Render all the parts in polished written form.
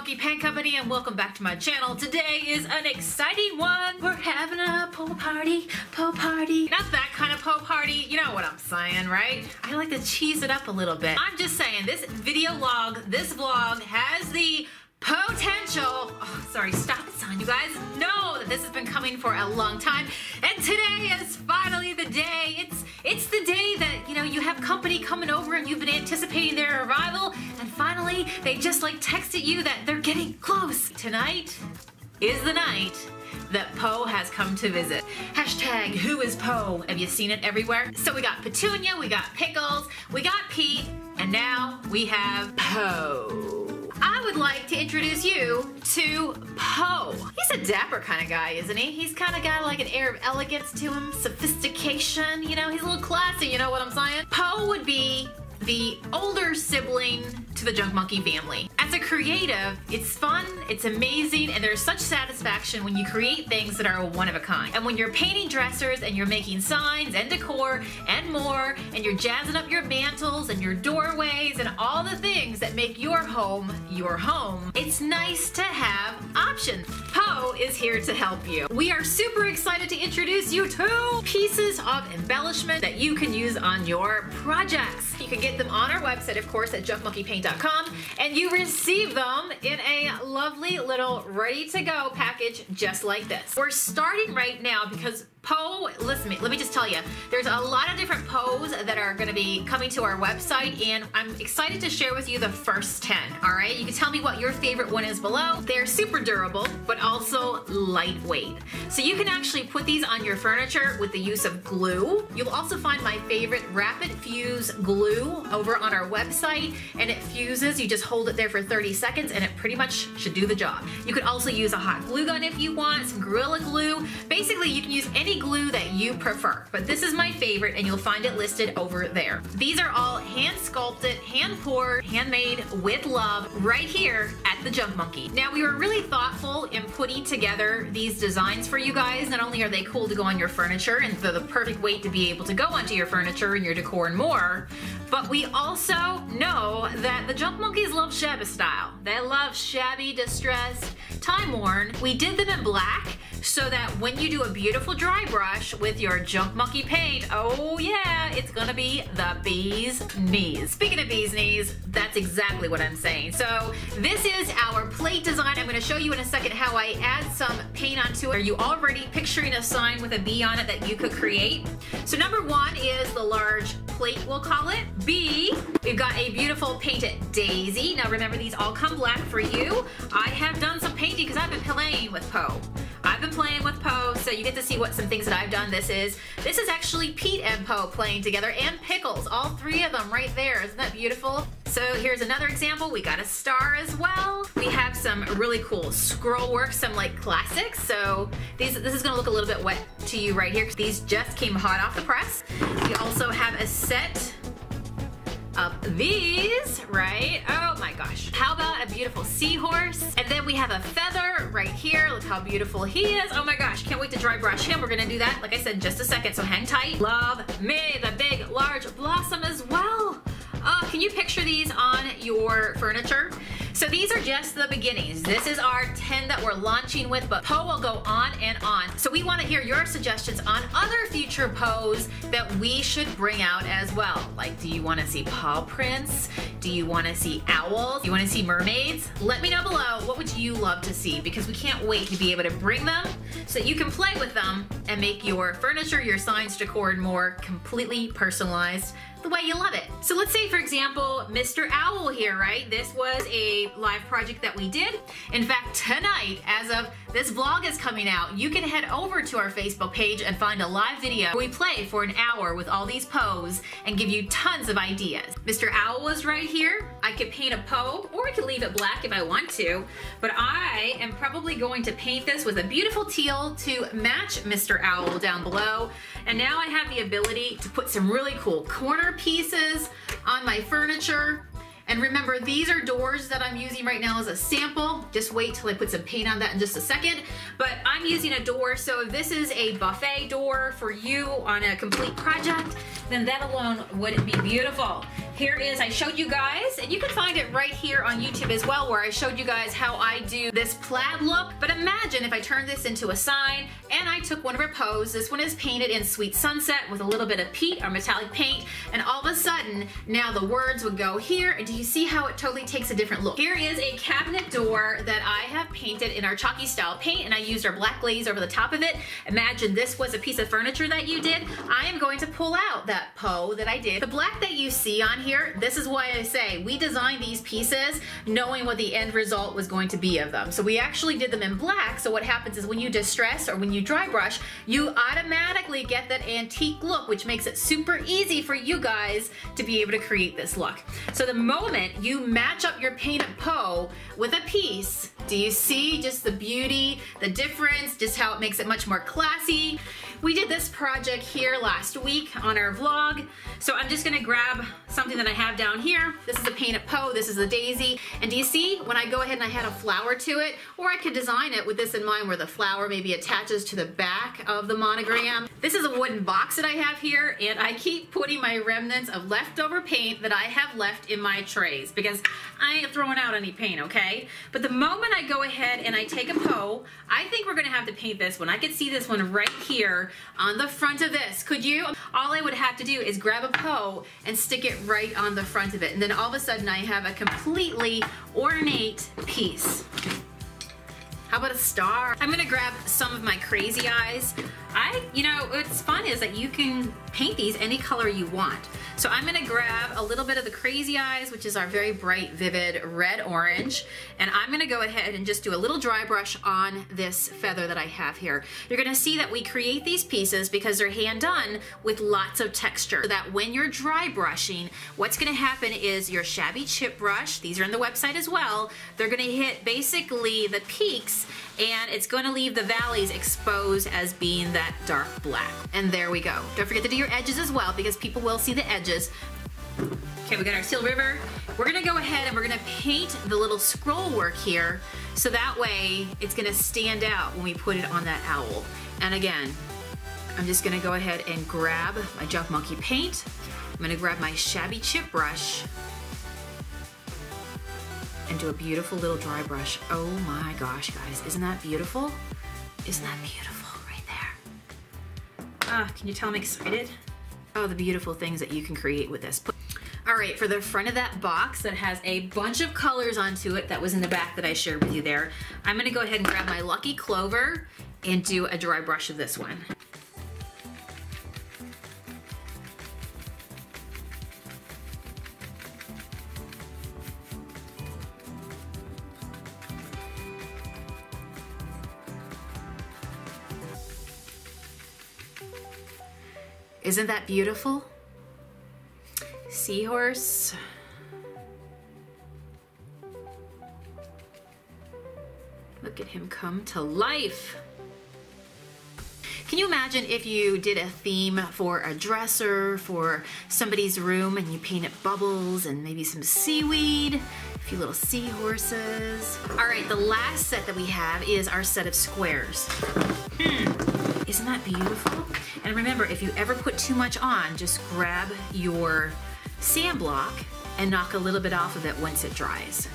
Monkey Paint Company and welcome back to my channel. Today is an exciting one. We're having a POE party, POE party. Not that kind of POE party, you know what I'm saying, right? I like to cheese it up a little bit. I'm just saying this video log, this vlog has the potential, stop it, son. You guys know that this has been coming for a long time, and today is finally the day. It's the day that, you know, you have company coming over and you've been anticipating their arrival, and finally they just like texted you that they're getting close. Tonight is the night that POE has come to visit. Hashtag who is POE? Have you seen it everywhere? So we got Petunia, we got Pickles, we got Pete, and now we have POE. I would like to introduce you to POE. He's a dapper kind of guy, isn't he? He's kind of got like an air of elegance to him, sophistication, you know, he's a little classy, you know what I'm saying? POE would be the older sibling to the Junk Monkey family. As a creative, it's fun, it's amazing, and there's such satisfaction when you create things that are one of a kind. And when you're painting dressers and you're making signs and decor and more, and you're jazzing up your mantles and your doorways and all the things that make your home, it's nice to have options. POE is here to help you. We are super excited to introduce you to pieces of embellishment that you can use on your projects. You can get them on our website, of course, at junkmonkeypaint.com, and you receive them in a lovely little ready-to-go package just like this. We're starting right now because POE, listen, let me just tell you, there's a lot of different POEs that are going to be coming to our website, and I'm excited to share with you the first 10, all right? You can tell me what your favorite one is below. They're super durable, but also lightweight. So you can actually put these on your furniture with the use of glue. You'll also find my favorite Rapid Fuse glue over on our website, and it fuses. You just hold it there for 30 seconds, and it pretty much should do the job. You could also use a hot glue gun if you want, some Gorilla Glue. Basically, you can use any glue that you prefer, but this is my favorite and you'll find it listed over there. These are all hand sculpted, hand poured, handmade with love right here at the Junk Monkey. Now we were really thoughtful in putting together these designs for you guys. Not only are they cool to go on your furniture and they're the perfect weight to be able to go onto your furniture and your decor and more, but we also know that the Junk Monkeys love shabby style. They love shabby, distressed, time-worn. We did them in black so that when you do a beautiful dry brush with your Junk Monkey paint, oh yeah, it's gonna be the bee's knees. Speaking of bee's knees, that's exactly what I'm saying. So this is our plate design. I'm gonna show you in a second how I add some paint onto it. Are you already picturing a sign with a bee on it that you could create? So number one is the large plate, we'll call it. B, we've got a beautiful painted daisy. Now remember, these all come black for you. I have done some painting because I've been playing with POE. I've been playing with POE, so you get to see what some things that I've done. This is actually Pete and POE playing together, and Pickles, all three of them right there. Isn't that beautiful? So here's another example. We got a star as well. We have some really cool scroll work, some like classics. So this is gonna look a little bit wet to you right here because these just came hot off the press. We also have a set of these, right? Oh my gosh. How about a beautiful seahorse? And then we have a feather right here. Look how beautiful he is. Oh my gosh, can't wait to dry brush him. We're gonna do that, like I said, in just a second, so hang tight. Love me the big, large blossom as well. Can you picture these on your furniture? So these are just the beginnings. This is our 10 that we're launching with, but POE will go on and on. So we want to hear your suggestions on other future POEs that we should bring out as well. Like, do you want to see paw prints? Do you want to see owls? Do you want to see mermaids? Let me know below, what would you love to see? Because we can't wait to be able to bring them so that you can play with them and make your furniture, your signs, decor, and more completely personalized the way you love it. So let's say, for example, Mr. Owl here, right? This was a live project that we did. In fact, tonight, as of this vlog is coming out, you can head over to our Facebook page and find a live video where we play for an hour with all these POEs and give you tons of ideas. Mr. Owl was right here. I could paint a POE, or I could leave it black if I want to, but I am probably going to paint this with a beautiful teal to match Mr. Owl down below. And now I have the ability to put some really cool corner pieces on my furniture And remember, these are doors that I'm using right now as a sample. Just wait till I put some paint on that in just a second. But I'm using a door, so if this is a buffet door for you on a complete project, then that alone would be beautiful. Here is, I showed you guys, and you can find it right here on YouTube as well, where I showed you guys how I do this plaid look. But imagine if I turned this into a sign and I took one of her P.O.Es. This one is painted in Sweet Sunset with a little bit of peat or metallic paint, and all of a sudden, now the words would go here, and do you see how it totally takes a different look? Here is a cabinet door that I have painted in our chalky style paint, and I used our black glaze over the top of it. Imagine this was a piece of furniture that you did. I am going to pull out that P.O.E that I did. The black that you see on here, this is why I say we designed these pieces knowing what the end result was going to be of them. So we actually did them in black, so what happens is when you distress or when you dry brush, you automatically get that antique look, which makes it super easy for you guys to be able to create this look. So the moment you match up your painted P.O.E with a piece, do you see just the beauty, the difference, just how it makes it much more classy? We did this project here last week on our vlog, so I'm just gonna grab something that I have down here. This is a painted P.O.E, this is the daisy, and do you see when I go ahead and I had a flower to it, or I could design it with this in mind where the flower maybe attaches to the back of the monogram. This is a wooden box that I have here, and I keep putting my remnants of leftover paint that I have left in my trays because I ain't throwing out any paint, okay? But the moment I go ahead and I take a P.O.E, I think we're gonna have to paint this one. I could see this one right here on the front of this. Could you? All I would have to do is grab a P.O.E and stick it right on the front of it, and then all of a sudden I have a completely ornate piece. How about a star? I'm gonna grab some of my crazy eyes. You know, what's fun is that you can paint these any color you want. So I'm gonna grab a little bit of the crazy eyes, which is our very bright, vivid red-orange, and I'm gonna go ahead and just do a little dry brush on this feather that I have here. You're gonna see that we create these pieces because they're hand done with lots of texture, so that when you're dry brushing, what's gonna happen is your shabby chip brush, these are in the website as well, they're gonna hit basically the peaks, and it's going to leave the valleys exposed as being that dark black. And there we go. Don't forget to do your edges as well because people will see the edges. Okay, we got our Steel River. We're going to go ahead and we're going to paint the little scroll work here so that way it's going to stand out when we put it on that owl. And again, I'm just going to go ahead and grab my Junk Monkey paint. I'm going to grab my shabby chip brush and do a beautiful little dry brush. Oh my gosh, guys, isn't that beautiful? Isn't that beautiful right there? Can you tell I'm excited? Oh, the beautiful things that you can create with this. All right, for the front of that box that has a bunch of colors onto it that was in the back that I shared with you there, I'm gonna go ahead and grab my Lucky Clover and do a dry brush of this one. Isn't that beautiful? Seahorse. Look at him come to life. Can you imagine if you did a theme for a dresser, for somebody's room, and you painted bubbles and maybe some seaweed, a few little seahorses. All right, the last set that we have is our set of squares. Isn't that beautiful? And remember, if you ever put too much on, just grab your sand block and knock a little bit off of it once it dries.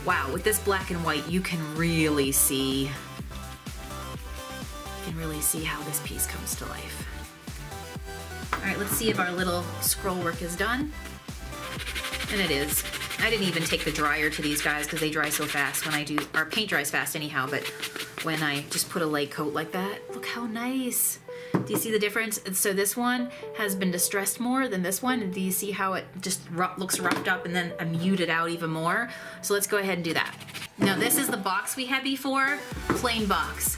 Wow, with this black and white, you can really see how this piece comes to life. All right, let's see if our little scroll work is done. And it is. I didn't even take the dryer to these guys because they dry so fast when I do, our paint dries fast anyhow, but when I just put a light coat like that, look how nice. Do you see the difference? And so this one has been distressed more than this one. And do you see how it just looks roughed up and then muted out even more? So let's go ahead and do that. Now this is the box we had before, plain box.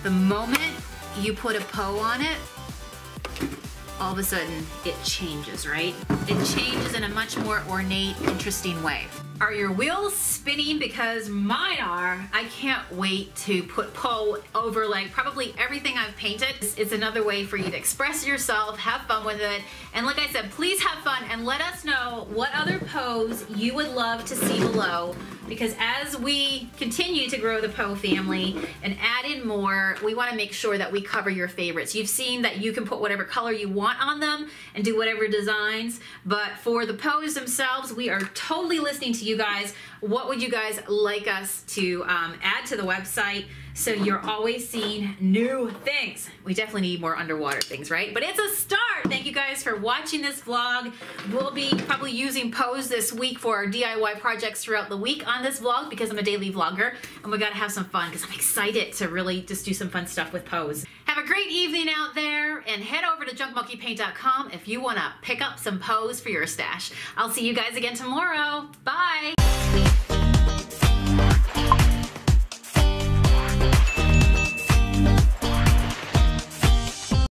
The moment you put a P.O.E on it, all of a sudden it changes, right? It changes in a much more ornate, interesting way. Are your wheels spinning? Because mine are. I can't wait to put P.O.E over like probably everything I've painted. It's another way for you to express yourself, have fun with it. And like I said, please have fun and let us know what other P.O.Es you would love to see below. Because as we continue to grow the P.O.E family and add in more, we want to make sure that we cover your favorites. You've seen that you can put whatever color you want on them and do whatever designs, but for the P.O.Es themselves, we are totally listening to you guys. What would you guys like us to add to the website so you're always seeing new things? We definitely need more underwater things, right? But it's a start. Thank you guys for watching this vlog. We'll be probably using P.O.Es this week for our DIY projects throughout the week on this vlog because I'm a daily vlogger and we gotta have some fun because I'm excited to really just do some fun stuff with P.O.Es. Have a great evening out there and head over to junkmonkeypaint.com if you wanna pick up some P.O.Es for your stash. I'll see you guys again tomorrow. Bye.